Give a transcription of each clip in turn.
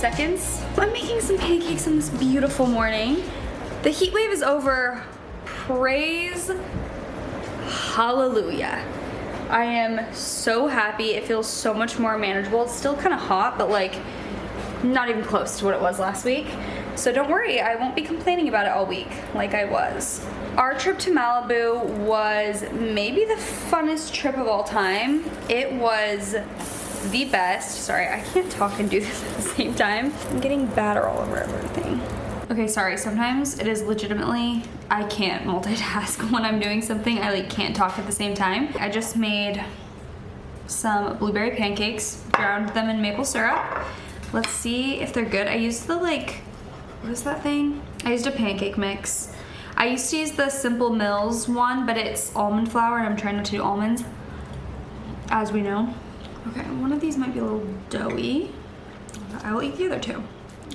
seconds. I'm making some pancakes on this beautiful morning. The heat wave is over. Praise hallelujah. I am so happy. It feels so much more manageable. It's still kind of hot, but like not even close to what it was last week. So don't worry, I won't be complaining about it all week like I was. Our trip to Malibu was maybe the funnest trip of all time. It was the best. Sorry, I can't talk and do this at the same time. I'm getting batter all over everything. Okay, sorry, sometimes it is legitimately, I can't multitask when I'm doing something. I like can't talk at the same time. I just made some blueberry pancakes, drowned them in maple syrup. Let's see if they're good. I used the like, what is that thing? I used a pancake mix. I used to use the Simple Mills one, but it's almond flour and I'm trying not to do almonds, as we know. Okay, one of these might be a little doughy. I will eat the other two.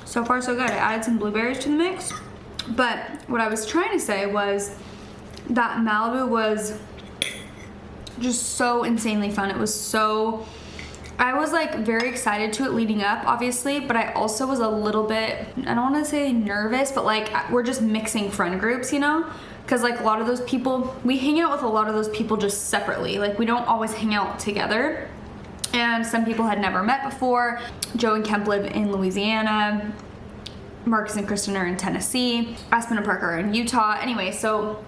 So far so good. I added some blueberries to the mix. But what I was trying to say was that Malibu was just so insanely fun. It was so, I was like very excited to it leading up, obviously, but I also was a little bit, I don't want to say nervous, but like we're just mixing friend groups, you know? Because like a lot of those people, we hang out with a lot of those people just separately. Like we don't always hang out together. And some people had never met before. Joe and Kemp live in Louisiana. Marcus and Kristen are in Tennessee. Aspen and Parker are in Utah. Anyway, so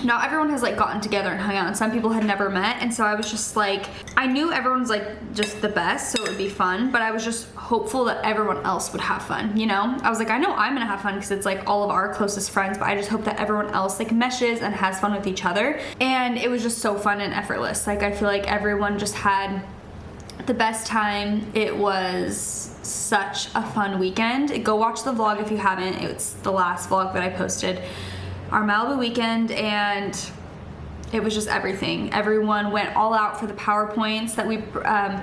not everyone has like gotten together and hung out, and some people had never met. And so I was just like, I knew everyone's like just the best, so it would be fun, but I was just hopeful that everyone else would have fun, you know? I was like, I know I'm gonna have fun because it's like all of our closest friends, but I just hope that everyone else like meshes and has fun with each other. And it was just so fun and effortless. Like I feel like everyone just had the best time. It was such a fun weekend. Go watch the vlog if you haven't. It's the last vlog that I posted, our Malibu weekend, and it was just everything. Everyone went all out for the PowerPoints that we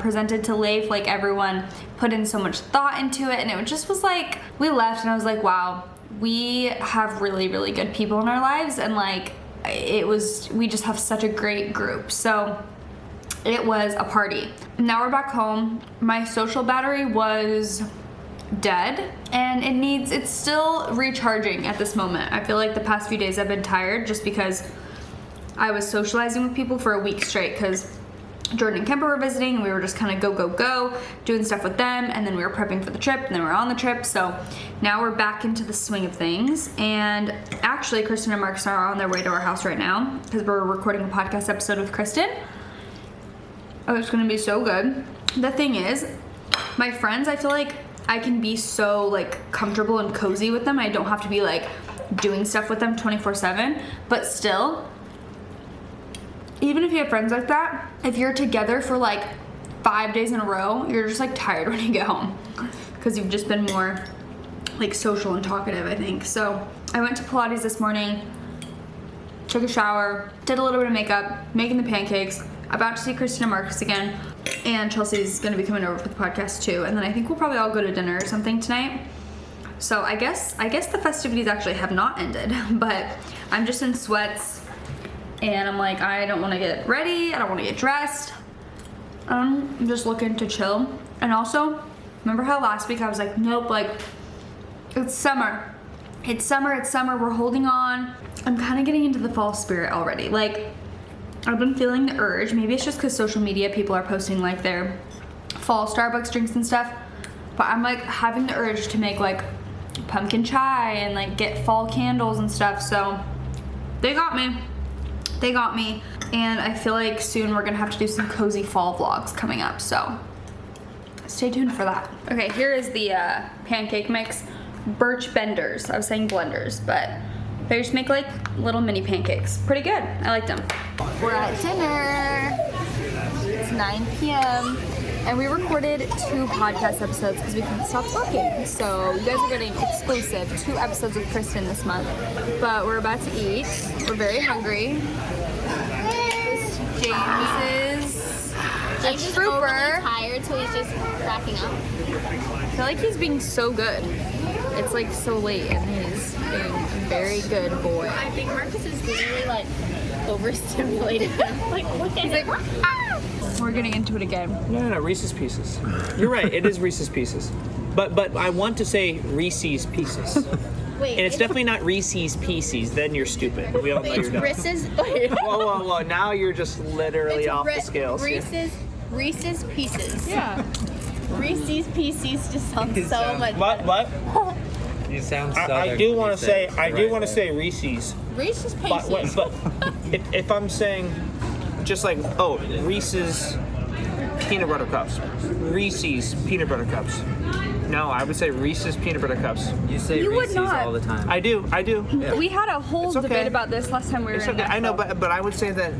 presented to Leif. Like everyone put in so much thought into it, and it just was like, we left and I was like, wow, we have really, really good people in our lives, and like we just have such a great group. So it was a party. Now we're back home. My social battery was dead and it's still recharging at this moment. I feel like the past few days I've been tired just because I was socializing with people for a week straight, because Jordan and Kemper were visiting and we were just kind of go, doing stuff with them, and then we were prepping for the trip, and then we were on the trip. So now we're back into the swing of things. And actually Kristen and Marcus are on their way to our house right now because we're recording a podcast episode with Kristen. Oh, it's gonna be so good. The thing is, my friends, I feel like I can be so like comfortable and cozy with them. I don't have to be like doing stuff with them 24/7, but still, even if you have friends like that, if you're together for like 5 days in a row, you're just like tired when you get home because you've just been more like social and talkative, I think. So I went to Pilates this morning, took a shower, did a little bit of makeup, making the pancakes. About to see Kristen and Marcus again, and Chelsea's gonna be coming over for the podcast too, and then I think we'll probably all go to dinner or something tonight. So I guess the festivities actually have not ended, but I'm just in sweats and I'm like, I don't want to get ready, I don't want to get dressed. I'm just looking to chill. And also, remember how last week I was like, nope, like it's summer, we're holding on. I'm kind of getting into the fall spirit already. Like I've been feeling the urge. Maybe it's just because social media people are posting like their fall Starbucks drinks and stuff, but I'm like having the urge to make like pumpkin chai and like get fall candles and stuff. So they got me, and I feel like soon we're gonna have to do some cozy fall vlogs coming up, so stay tuned for that. Okay, here is the pancake mix. Birch benders. I was saying blenders, but they just make like little mini pancakes. Pretty good. I like them. We're at dinner. It's 9 p.m. and we recorded 2 podcast episodes because we couldn't stop talking. So you guys are getting exclusive 2 episodes with Kristen this month. But we're about to eat. We're very hungry. James is overly tired, so he's just cracking up. I feel like he's being so good. It's like so late and he's being a very good boy. I think Marcus is literally like overstimulated. Like, look at him. Ah! We're getting into it again. No, Reese's Pieces. You're right, it is Reese's Pieces. But I want to say Reese's Pieces. Wait, And it's definitely not Reese's Pieces. Then you're stupid. We all know it's you're dumb. Reese's. Wait. Whoa. Now you're just literally off the scales. Reese's Pieces. Yeah. Reese's Pieces just sounds so much. What? You sound I do want to say Reese's. Reese's Pieces. But if I'm saying just like Reese's peanut butter cups, Reese's peanut butter cups. No, I would say Reese's peanut butter cups. You say You would Reese's not. all the time. I do. Yeah. We had a whole It's okay. debate about this last time we were It's in okay. I know, but I would say that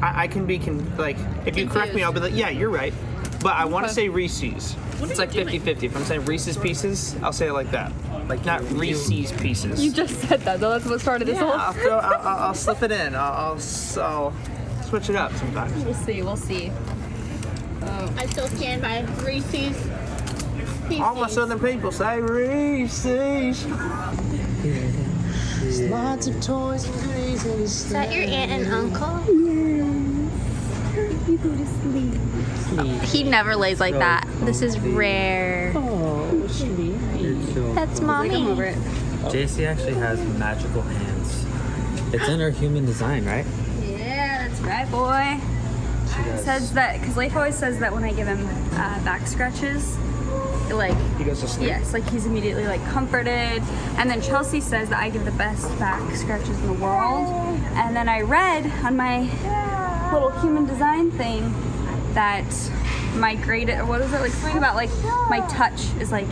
I can be like if you correct me, I'll be like, yeah, you're right. But I want to say Reese's. It's like 50-50. If I'm saying Reese's Pieces, I'll say it like that. Like not Reese's Pieces. You just said that, though. That's what started this whole. I'll slip it in. I'll switch it up sometimes. We'll see. I still stand by Reese's Pieces. All my southern people say Reese's. Lots of toys and goodies in Is that your aunt and uncle? You go to sleep. He never lays like that. This is rare. You're so That's mommy. Come over it. Jaci actually has magical hands. It's in her human design, right? Yeah, that's right, boy. She does. Says that because Leif always says that when I give him back scratches, like He goes to sleep. yes, like he's immediately like comforted. And then Chelsea says that I give the best back scratches in the world. And then I read on my little human design thing that my grade, what is it like something about like my touch is like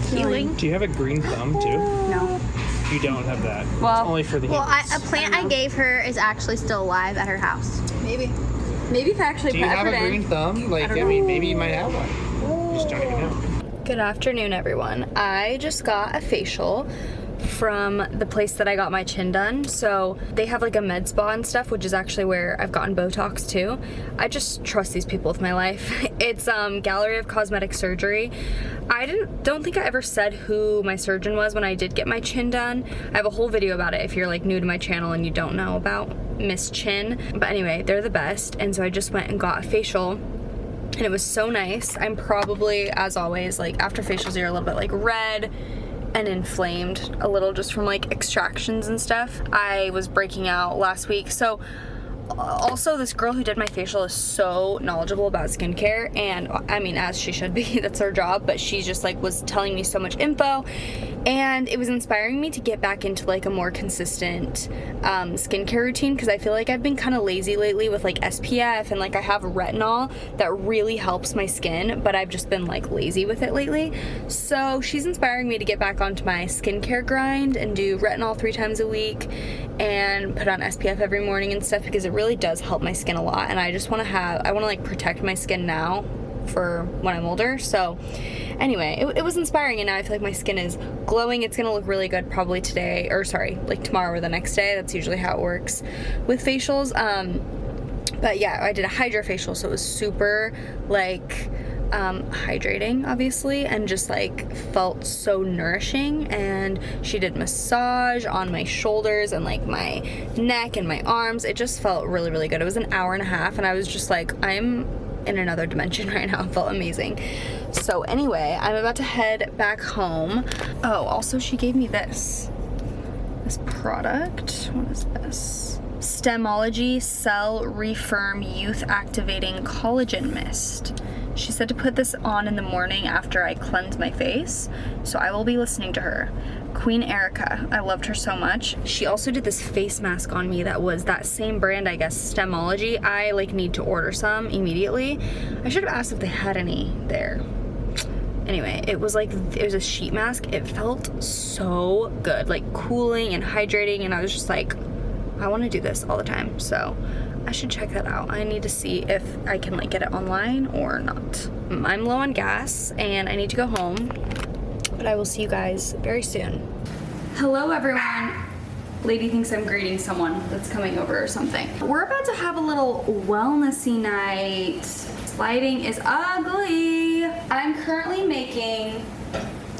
healing. Do you have a green thumb too? No. You don't have that. Well, Only for the Well, humans. a plant I gave her is actually still alive at her house. maybe if I actually Do put you have effort a green in. thumb? Like, I mean, maybe you might have one. Just don't even know. Good afternoon, everyone. I just got a facial from the place that I got my chin done. So they have like a med spa and stuff, which is actually where I've gotten Botox too. I just trust these people with my life. It's Gallery of Cosmetic Surgery. I don't think I ever said who my surgeon was when I did get my chin done. I have a whole video about it if you're like new to my channel and you don't know about Miss Chin. But anyway, they're the best. And so I just went and got a facial. And it was so nice. I'm probably, as always, like after facials you're a little bit like red and inflamed a little just from like extractions and stuff. I was breaking out last week. So also this girl who did my facial is so knowledgeable about skincare, and I mean, as she should be, that's her job, but she just like was telling me so much info, and it was inspiring me to get back into like a more consistent skincare routine, because I feel like I've been kind of lazy lately with like SPF, and like I have retinol that really helps my skin, but I've just been like lazy with it lately. So she's inspiring me to get back onto my skincare grind and do retinol 3 times a week and put on SPF every morning and stuff, because it really does help my skin a lot, and I just want to like protect my skin now for when I'm older. So anyway, it was inspiring, and now I feel like my skin is glowing. It's gonna look really good probably today, or sorry, like tomorrow or the next day. That's usually how it works with facials. But yeah, I did a hydrofacial, so it was super like hydrating, obviously, and just like felt so nourishing. And she did massage on my shoulders and like my neck and my arms. It just felt really, really good. It was an hour and a half, and I was just like, I'm in another dimension right now. It felt amazing. So anyway, I'm about to head back home. Oh, also she gave me this product. What is this? Stemology Cell Refirm Youth Activating Collagen Mist. She said to put this on in the morning after I cleanse my face, so I will be listening to her. Queen Erica, I loved her so much. She also did this face mask on me that was that same brand, I guess, Stemology. I like need to order some immediately. I should have asked if they had any there. Anyway, it was a sheet mask. It felt so good, like cooling and hydrating, and I was just like, I want to do this all the time. So I should check that out. I need to see if I can like get it online or not. I'm low on gas and I need to go home, but I will see you guys very soon. Hello everyone. Lady thinks I'm greeting someone that's coming over or something. We're about to have a little wellnessy night. Lighting is ugly. I'm currently making,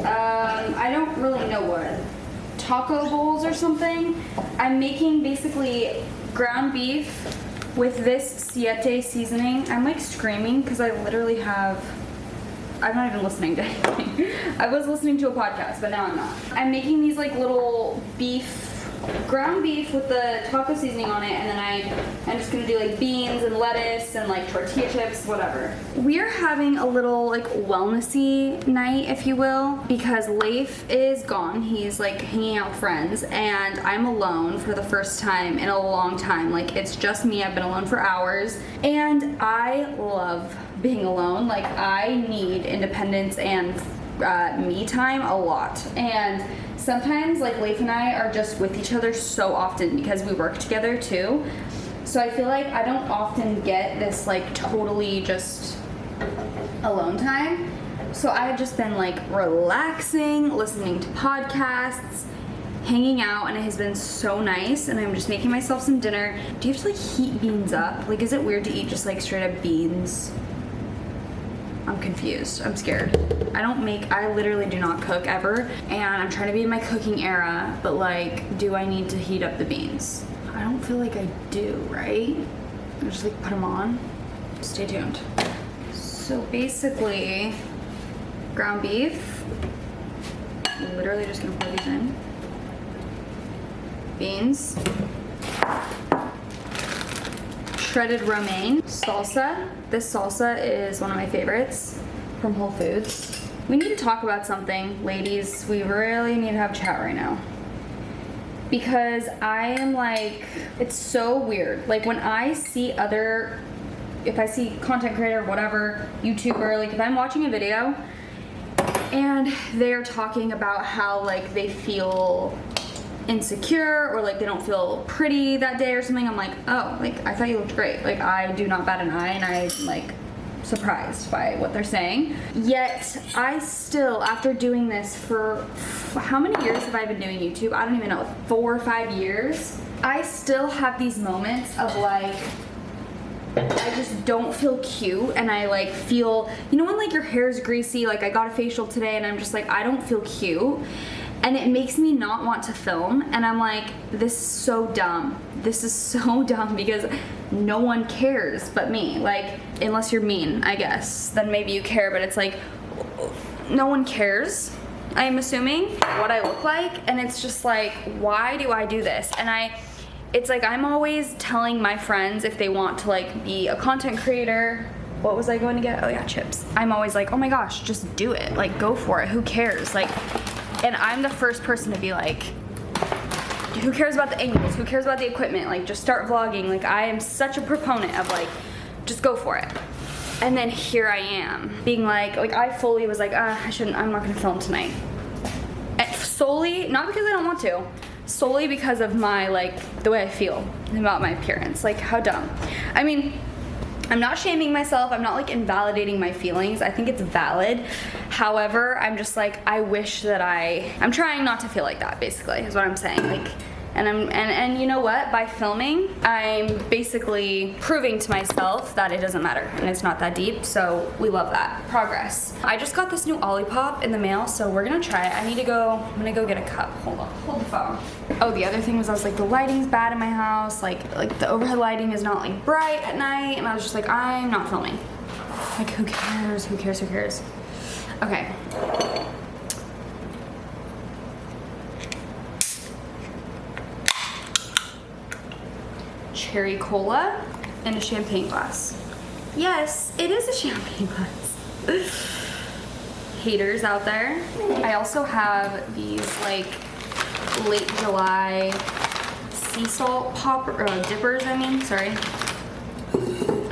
I don't really know what, taco bowls or something. I'm making basically ground beef with this siete seasoning. I'm like screaming because I literally have I'm not even listening to anything. I was listening to a podcast, but now I'm not. I'm making these like little ground beef with the taco seasoning on it, and then I'm just gonna do like beans and lettuce and like tortilla chips, whatever. We're having a little like wellnessy night, if you will, because Leif is gone. He's like hanging out with friends, and I'm alone for the first time in a long time. Like, it's just me. I've been alone for hours, and I love being alone. Like, I need independence and me time a lot. And sometimes like Leif and I are just with each other so often because we work together too. So I feel like I don't often get this like totally just alone time. So I've just been like relaxing, listening to podcasts, hanging out, and it has been so nice. And I'm just making myself some dinner. Do you have to like heat beans up? Like, is it weird to eat just like straight up beans? I'm confused. I'm scared. I literally do not cook ever, and I'm trying to be in my cooking era, but like, do I need to heat up the beans? I don't feel like I do, right? I just like put them on. Stay tuned. So basically, ground beef. I'm literally just gonna pour these in. Beans. Shredded romaine. Salsa. This salsa is one of my favorites from Whole Foods. We need to talk about something, ladies. We really need to have a chat right now. Because I am like, it's so weird. Like, when I see if I see content creator, whatever, YouTuber, like if I'm watching a video and they're talking about how like they feel insecure or like they don't feel pretty that day or something, I'm like, oh, like I thought you looked great. Like, I do not bat an eye, and I'm like surprised by what they're saying. Yet I still, after doing this for how many years have I been doing YouTube? I don't even know, 4 or 5 years. I still have these moments of like, I just don't feel cute, and I like feel, you know when like your hair is greasy, like I got a facial today and I'm just like, I don't feel cute. And it makes me not want to film, and I'm like, this is so dumb. This is so dumb because no one cares but me. Like, unless you're mean, I guess, then maybe you care, but it's like, no one cares, I'm assuming, what I look like, and it's just like, why do I do this? And it's like, I'm always telling my friends if they want to like be a content creator. What was I going to get? Oh yeah, chips. I'm always like, oh my gosh, just do it. Like, go for it. Who cares? Like, and I'm the first person to be like, who cares about the angles? Who cares about the equipment? Like, just start vlogging. Like, I am such a proponent of like, just go for it. And then here I am being like I fully was like, I'm not gonna film tonight. And solely, not because I don't want to, solely because of my, like, the way I feel about my appearance. Like, how dumb. I mean, I'm not shaming myself. I'm not like invalidating my feelings. I think it's valid. However, I'm just like, I wish that I'm trying not to feel like that, basically, is what I'm saying. Like, and you know what? By filming, I'm basically proving to myself that it doesn't matter and it's not that deep. So we love that. Progress. I just got this new Olipop in the mail, so we're gonna try it. I'm gonna go get a cup. Hold on, hold the phone. Oh, the other thing was, I was like, the lighting's bad in my house. Like the overhead lighting is not like bright at night, and I was just like, I'm not filming. Like, who cares? Who cares? Who cares? Okay. Cherry cola and a champagne glass. Yes, it is a champagne glass. Haters out there. I also have these like late July sea salt dippers, sorry.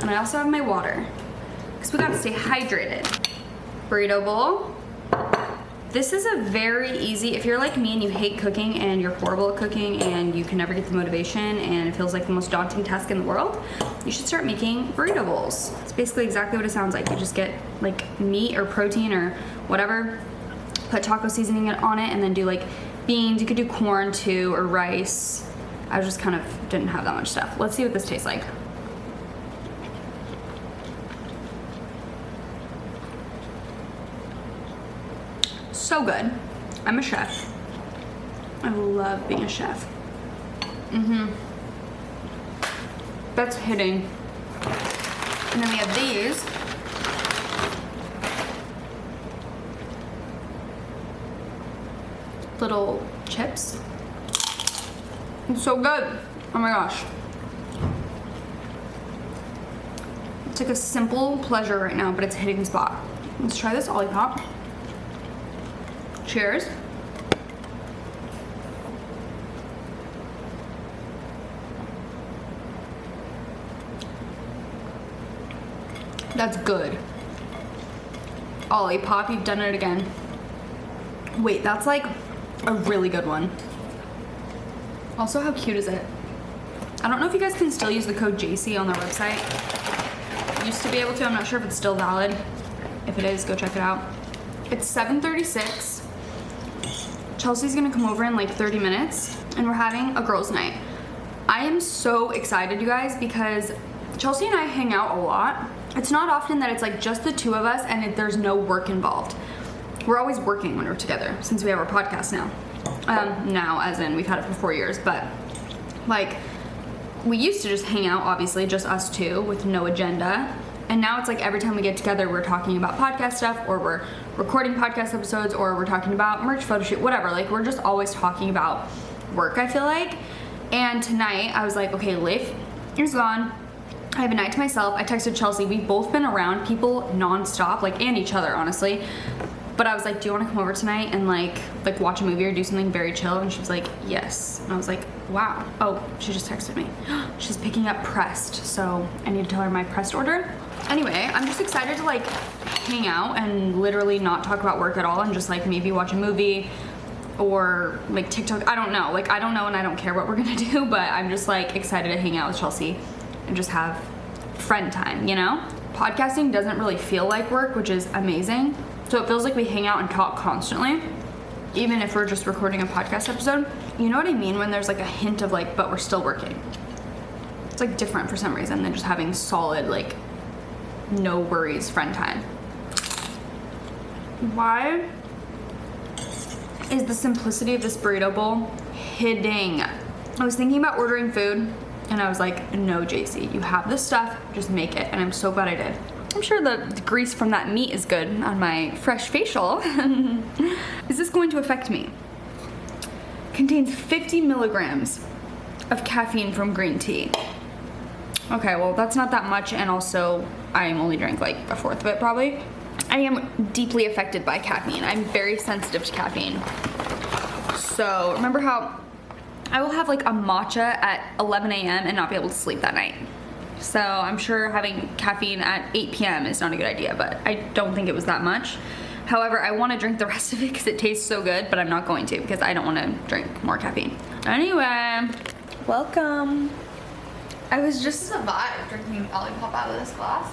And I also have my water, because we gotta stay hydrated. Burrito bowl. This is a very easy, if you're like me and you hate cooking and you're horrible at cooking and you can never get the motivation and it feels like the most daunting task in the world, you should start making burrito bowls. It's basically exactly what it sounds like. You just get like meat or protein or whatever, put taco seasoning on it, and then do like beans. You could do corn too, or rice. I just kind of didn't have that much stuff. Let's see what this tastes like. So good. I'm a chef. I love being a chef. That's hitting. And then we have these. little chips. It's so good. Oh my gosh. It's like a simple pleasure right now, but it's hitting the spot. Let's try this Olipop. Cheers. That's good. Olipop, you've done it again. Wait, that's like a really good one. Also, how cute is it? I don't know if you guys can still use the code Jaci on their website. Used to be able to, I'm not sure if it's still valid. If it is, go check it out. It's 7:36. Chelsea's gonna come over in like 30 minutes and we're having a girls' night. I am so excited, you guys, because Chelsea and I hang out a lot. It's not often that it's like just the two of us and there's no work involved. We're always working when we're together since we have our podcast now. Now, as in we've had it for 4 years, but like we used to just hang out, obviously, just us two with no agenda. And now it's like every time we get together, we're talking about podcast stuff, or we're recording podcast episodes, or we're talking about merch photo shoot, whatever. Like we're just always talking about work, I feel like. And tonight I was like, okay, Leif is gone. I have a night to myself. I texted Chelsea. We've both been around people nonstop, like, and each other, honestly. But I was like, do you want to come over tonight and like watch a movie or do something very chill? And she was like, yes. And I was like, wow. Oh, she just texted me. She's picking up Pressed, so I need to tell her my Pressed order. Anyway, I'm just excited to like hang out and literally not talk about work at all and just like maybe watch a movie or like TikTok. I don't know. Like, I don't know and I don't care what we're gonna do, but I'm just like excited to hang out with Chelsea and just have friend time, you know? Podcasting doesn't really feel like work, which is amazing. So it feels like we hang out and talk constantly, even if we're just recording a podcast episode. You know what I mean? When there's like a hint of like, but we're still working. It's like different for some reason than just having solid, like, no worries friend time. Why is the simplicity of this burrito bowl hitting? I was thinking about ordering food and I was like, no, Jaci, you have this stuff, just make it. And I'm so glad I did. I'm sure the grease from that meat is good on my fresh facial. Is this going to affect me? Contains 50 milligrams of caffeine from green tea. Okay, well, that's not that much, and also I only drank like a fourth of it probably. I am deeply affected by caffeine. I'm very sensitive to caffeine. So remember how I will have like a matcha at 11 a.m. and not be able to sleep that night. So I'm sure having caffeine at 8 p.m. is not a good idea, but I don't think it was that much. However, I want to drink the rest of it because it tastes so good, but I'm not going to because I don't want to drink more caffeine. Anyway, welcome. I was just... This is a vibe, drinking Olipop out of this glass.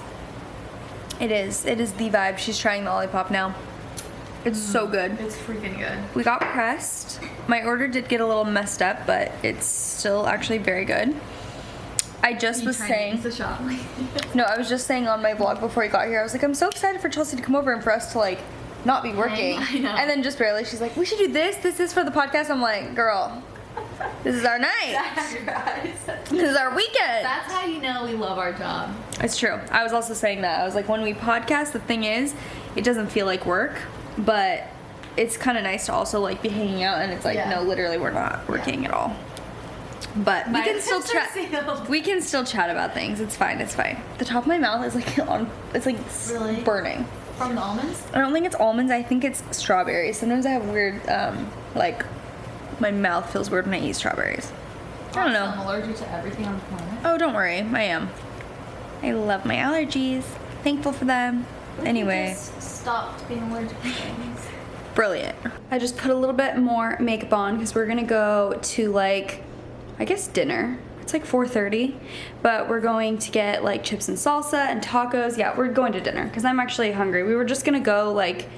It is the vibe. She's trying the Olipop now. It's so good. It's freaking good. We got Pressed. My order did get a little messed up, but it's still actually very good. I just was saying... The shot. No, I was just saying on my vlog before you got here, I was like, I'm so excited for Chelsea to come over and for us to like not be working. I know. And then just barely, she's like, we should do this. This is for the podcast. I'm like, girl, this is our night. This is our weekend. That's how you know we love our job. It's true. I was also saying that. I was like, when we podcast, the thing is, it doesn't feel like work, but it's kind of nice to also like be hanging out and it's like, no, literally we're not working at all. But we can still chat. We can still chat about things. It's fine. It's fine. The top of my mouth is like on. It's like really burning. From the almonds? I don't think it's almonds. I think it's strawberries. Sometimes I have weird, like, my mouth feels weird when I eat strawberries. I don't know. I'm allergic to everything on the planet. Oh, don't worry. I am. I love my allergies. Thankful for them. Anyway. Just stopped being allergic to things. Brilliant. I just put a little bit more makeup on because we're gonna go to like, I guess dinner. It's like 4:30, but we're going to get like chips and salsa and tacos. Yeah, we're going to dinner because I'm actually hungry. We were just gonna go like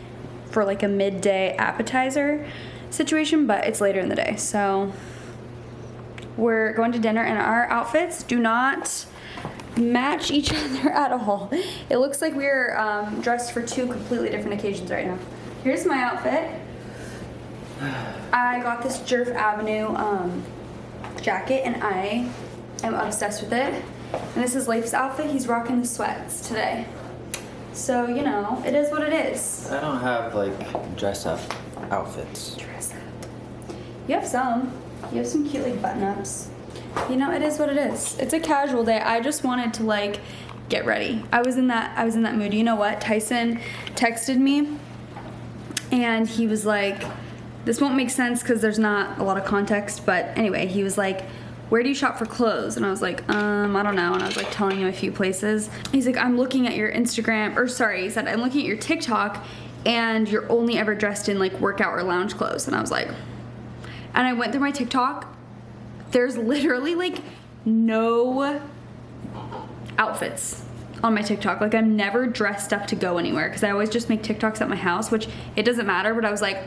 for like a midday appetizer situation, but it's later in the day. So we're going to dinner and our outfits do not match each other at all. It looks like we're dressed for two completely different occasions right now. Here's my outfit. I got this Jerf Avenue jacket and I am obsessed with it. And this is Leif's outfit. He's rocking the sweats today. So, you know, it is what it is. I don't have like dress up outfits. Dress up. You have some. You have some cute like button-ups. You know, it is what it is. It's a casual day. I just wanted to like get ready. I was in that mood. You know what? Tyson texted me and he was like, this won't make sense because there's not a lot of context, but anyway, he was like, where do you shop for clothes? And I was like, I don't know. And I was like telling him a few places. He's like, I'm looking at your Instagram, or sorry, he said, I'm looking at your TikTok and you're only ever dressed in like workout or lounge clothes. And I was like, and I went through my TikTok. There's literally like no outfits on my TikTok. Like I'm never dressed up to go anywhere because I always just make TikToks at my house, which it doesn't matter, but I was like,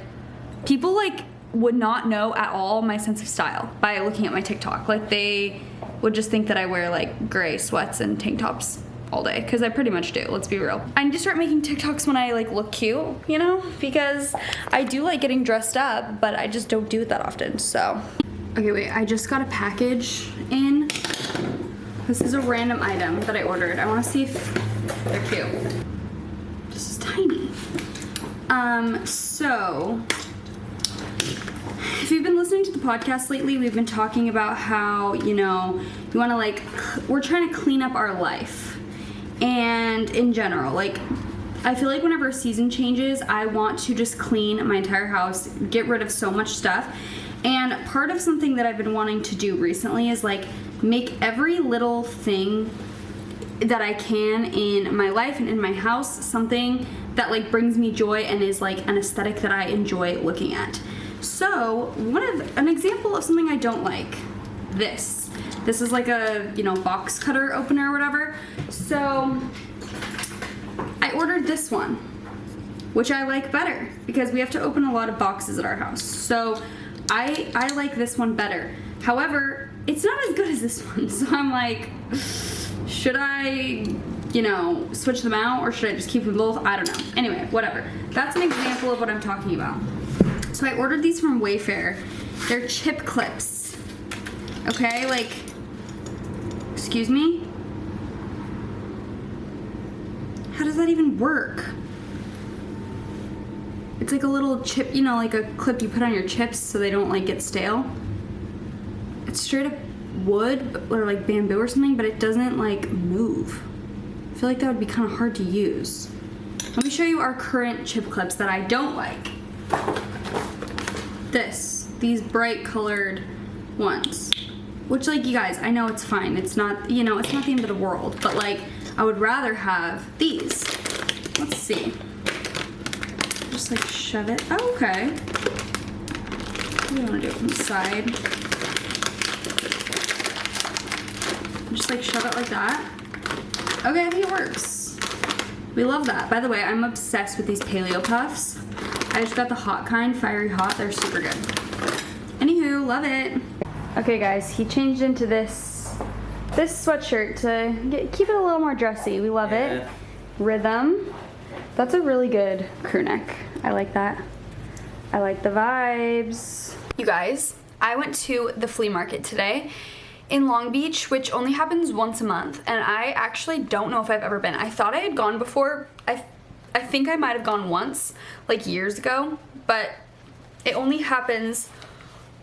people like would not know at all my sense of style by looking at my TikTok. Like they would just think that I wear like gray sweats and tank tops all day because I pretty much do, let's be real. I need to start making TikToks when I like look cute, you know, because I do like getting dressed up, but I just don't do it that often. So okay, wait, I just got a package in. This is a random item that I ordered. I want to see if they're cute. This is tiny. So if you've been listening to the podcast lately, we've been talking about how, you know, you want to like, we're trying to clean up our life. And in general, like, I feel like whenever a season changes, I want to just clean my entire house, get rid of so much stuff. And part of something that I've been wanting to do recently is like make every little thing that I can in my life and in my house something that like brings me joy and is like an aesthetic that I enjoy looking at. So an example of something I don't like, this is like a, you know, box cutter opener or whatever. So I ordered this one, which I like better because we have to open a lot of boxes at our house. So I like this one better. However, it's not as good as this one. So I'm like, should I, you know, switch them out or should I just keep them both? I don't know. Anyway, whatever. That's an example of what I'm talking about. So I ordered these from Wayfair. They're chip clips. Okay, like, excuse me? How does that even work? It's like a little chip, you know, like a clip you put on your chips so they don't like get stale. It's straight up wood or like bamboo or something, but it doesn't like move. I feel like that would be kind of hard to use. Let me show you our current chip clips that I don't like. These bright colored ones, which like you guys, I know it's fine. It's not, you know, it's not the end of the world, but like I would rather have these. Let's see. Just like shove it. Oh, okay. We want to do it from the side. Just like shove it like that. Okay, I think it works. We love that. By the way, I'm obsessed with these paleo puffs. I just got the hot kind, fiery hot. They're super good. Anywho, love it. Okay, guys, he changed into this sweatshirt to keep it a little more dressy. We love it. Rhythm. That's a really good crew neck. I like that. I like the vibes. You guys, I went to the flea market today in Long Beach, which only happens once a month, and I actually don't know if I've ever been. I thought I had gone before. I think I might have gone once, like years ago, but it only happens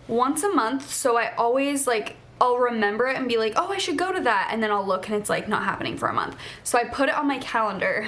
once a month, so I always like, I'll remember it and be like, oh, I should go to that, and then I'll look and it's like not happening for a month. So I put it on my calendar,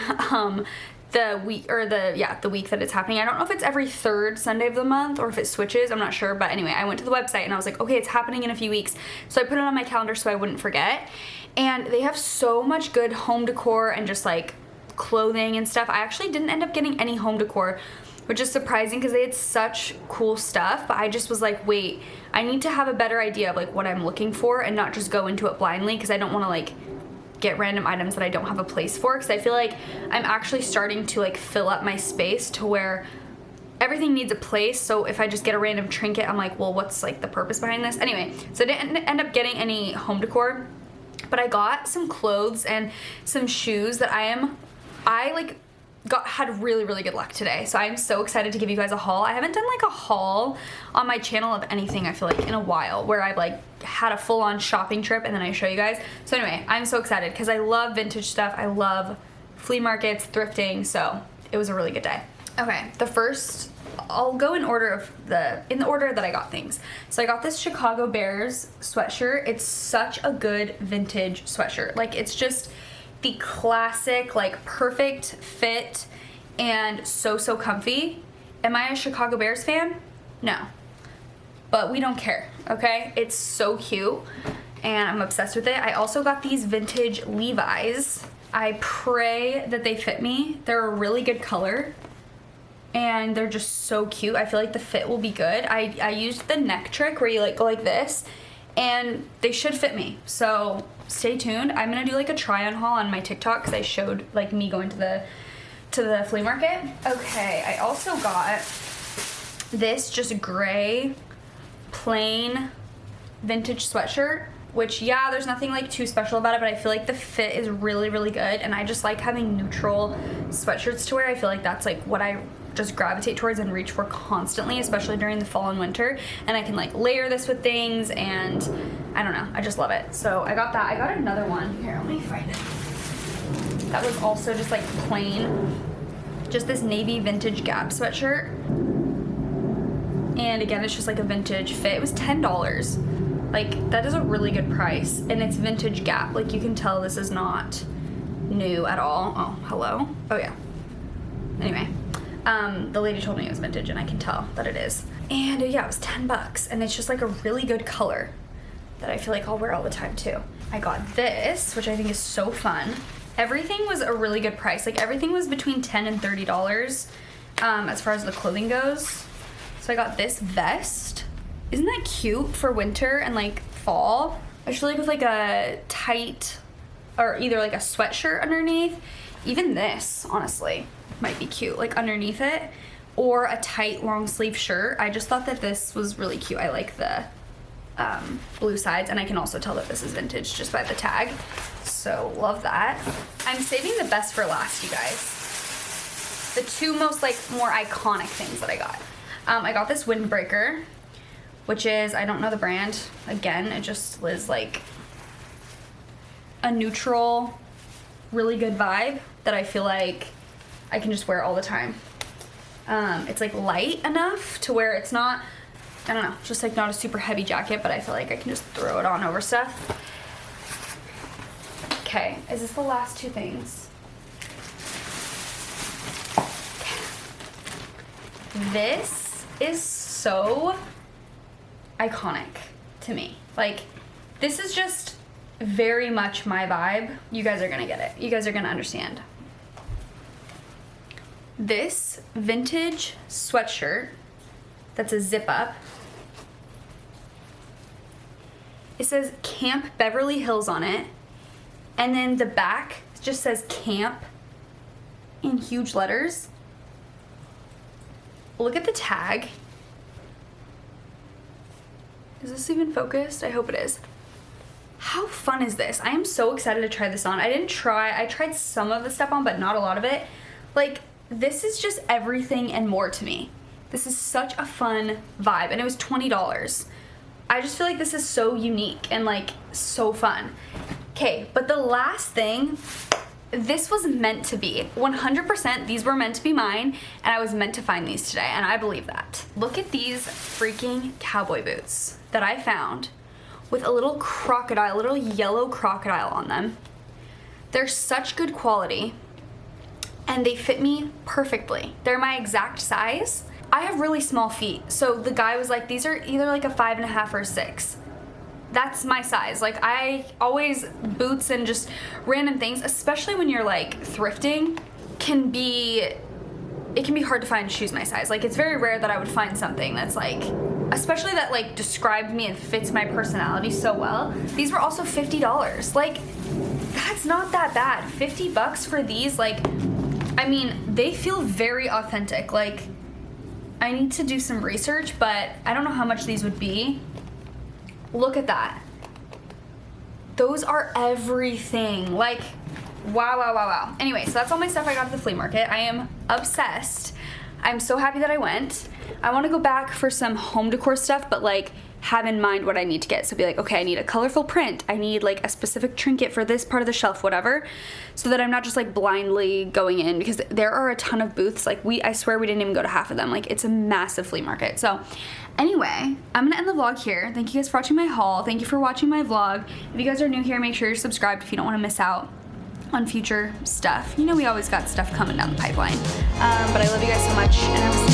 the week that it's happening. I don't know if it's every third Sunday of the month or if it switches, I'm not sure, but anyway, I went to the website and I was like, okay, it's happening in a few weeks. So I put it on my calendar so I wouldn't forget. And they have so much good home decor and just like clothing and stuff. I actually didn't end up getting any home decor, which is surprising because they had such cool stuff, but I just was like, wait, I need to have a better idea of like what I'm looking for and not just go into it blindly, because I don't want to like get random items that I don't have a place for, because I feel like I'm actually starting to like fill up my space to where everything needs a place. So if I just get a random trinket, I'm like, well, what's like the purpose behind this? Anyway, so I didn't end up getting any home decor, but I got some clothes and some shoes that had really, really good luck today. So I'm so excited to give you guys a haul. I haven't done like a haul on my channel of anything, I feel like, in a while, where I've like had a full-on shopping trip and then I show you guys. So anyway, I'm so excited because I love vintage stuff. I love flea markets, thrifting, so it was a really good day. Okay, the first I'll go in the order that I got things. So I got this Chicago Bears sweatshirt. It's such a good vintage sweatshirt. Like, it's just the classic, like, perfect fit and so comfy. Am I a Chicago Bears fan? No. But we don't care, okay? It's so cute and I'm obsessed with it. I also got these vintage Levi's. I pray that they fit me. They're a really good color and they're just so cute. I feel like the fit will be good. I used the neck trick where you like go like this and they should fit me. So stay tuned. I'm gonna do like a try on haul on my TikTok because I showed like me going to the flea market. Okay, I also got this just gray plain vintage sweatshirt, which, yeah, there's nothing like too special about it, but I feel like the fit is really good, and I just like having neutral sweatshirts to wear. I feel like that's like what I just gravitate towards and reach for constantly, especially during the fall and winter, and I can like layer this with things, and I don't know, I just love it. So I got that. I got another one here, let me find it, that was also just like plain, just this navy vintage Gap sweatshirt. And again, it's just like a vintage fit. It was $10. Like, that is a really good price. And it's vintage Gap. Like, you can tell this is not new at all. Oh, hello? Oh, yeah. Anyway, the lady told me it was vintage, and I can tell that it is. And yeah, it was $10. And it's just like a really good color that I feel like I'll wear all the time, too. I got this, which I think is so fun. Everything was a really good price. Like, everything was between $10 and $30 as far as the clothing goes. So I got this vest. Isn't that cute for winter and like fall? I feel like with like a tight or either like a sweatshirt underneath. Even this, honestly, might be cute, like underneath it, or a tight long sleeve shirt. I just thought that this was really cute. I like the blue sides, and I can also tell that this is vintage just by the tag. So love that. I'm saving the best for last, you guys. The two most like more iconic things that I got. I got this Windbreaker, which is, I don't know the brand. Again, it just is like a neutral, really good vibe that I feel like I can just wear all the time. It's like light enough to where it's not, I don't know, just like not a super heavy jacket, but I feel like I can just throw it on over stuff. Okay, is this the last two things? This is so iconic to me. Like, this is just very much my vibe. You guys are gonna get it. You guys are gonna understand. This vintage sweatshirt that's a zip up. It says Camp Beverly Hills on it. And then the back just says Camp in huge letters. Look at the tag. Is this even focused? I hope it is. How fun is this? I am so excited to try this on. I tried some of the stuff on, but not a lot of it. Like, this is just everything and more to me. This is such a fun vibe, and it was $20. I just feel like this is so unique and like so fun. Okay, but the last thing, this was meant to be. 100%, these were meant to be mine, and I was meant to find these today, and I believe that. Look at these freaking cowboy boots that I found with a little crocodile, little yellow crocodile on them. They're such good quality, and they fit me perfectly. They're my exact size. I have really small feet, so the guy was like, these are either like a 5.5 or a 6. That's my size. Like, I always, boots and just random things, especially when you're like thrifting, it can be hard to find shoes my size. Like, it's very rare that I would find something that's like, especially that like described me and fits my personality so well. These were also $50. Like, that's not that bad. $50 for these, like, I mean, they feel very authentic. Like, I need to do some research, but I don't know how much these would be. Look at that. Those are everything. Like, wow. Anyway, so that's all my stuff I got at the flea market. I am obsessed. I'm so happy that I went. I want to go back for some home decor stuff, but like have in mind what I need to get. So be like, okay, I need a colorful print. I need like a specific trinket for this part of the shelf, whatever. So that I'm not just like blindly going in, because there are a ton of booths. Like I swear we didn't even go to half of them. Like it's a massive flea market. So anyway, I'm gonna end the vlog here. Thank you guys for watching my haul. Thank you for watching my vlog. If you guys are new here, make sure you're subscribed if you don't want to miss out on future stuff. You know we always got stuff coming down the pipeline. But I love you guys so much, and I will see you